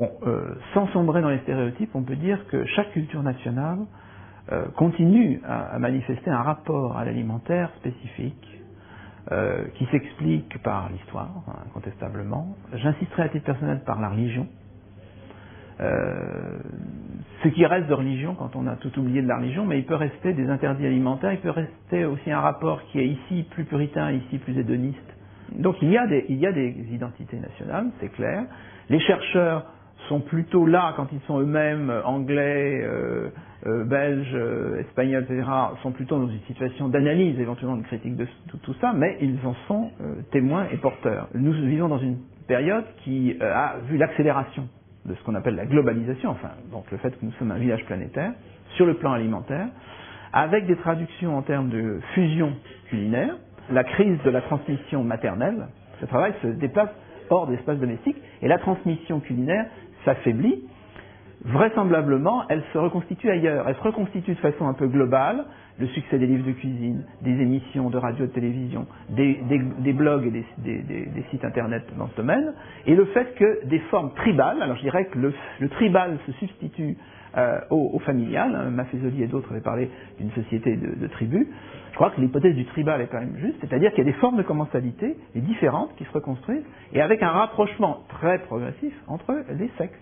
Bon, sans sombrer dans les stéréotypes, on peut dire que chaque culture nationale continue à manifester un rapport à l'alimentaire spécifique, qui s'explique par l'histoire, incontestablement. J'insisterai à titre personnel par la religion. Ce qui reste de religion quand on a tout oublié de la religion, mais il peut rester des interdits alimentaires, il peut rester aussi un rapport qui est ici plus puritain, ici plus hédoniste. Donc il y a des identités nationales, c'est clair. Les chercheurs sont plutôt là, quand ils sont eux-mêmes anglais, belges, espagnols, etc., sont plutôt dans une situation d'analyse, éventuellement de critique de tout ça, mais ils en sont témoins et porteurs. Nous vivons dans une période qui a vu l'accélération de ce qu'on appelle la globalisation, enfin, donc le fait que nous sommes un village planétaire, sur le plan alimentaire, avec des traductions en termes de fusion culinaire, la crise de la transmission maternelle, ce travail se déplace hors de l'espace domestique, et la transmission culinaire s'affaiblit. Vraisemblablement, elle se reconstitue ailleurs. Elle se reconstitue de façon un peu globale, le succès des livres de cuisine, des émissions de radio, de télévision, des blogs et des sites internet dans ce domaine, et le fait que des formes tribales, alors je dirais que le tribal se substitue au familial, hein, Maffezoli et d'autres avaient parlé d'une société de tribus. Je crois que l'hypothèse du tribal est quand même juste, c'est-à-dire qu'il y a des formes de commensalité différentes qui se reconstruisent, et avec un rapprochement très progressif entre les sexes.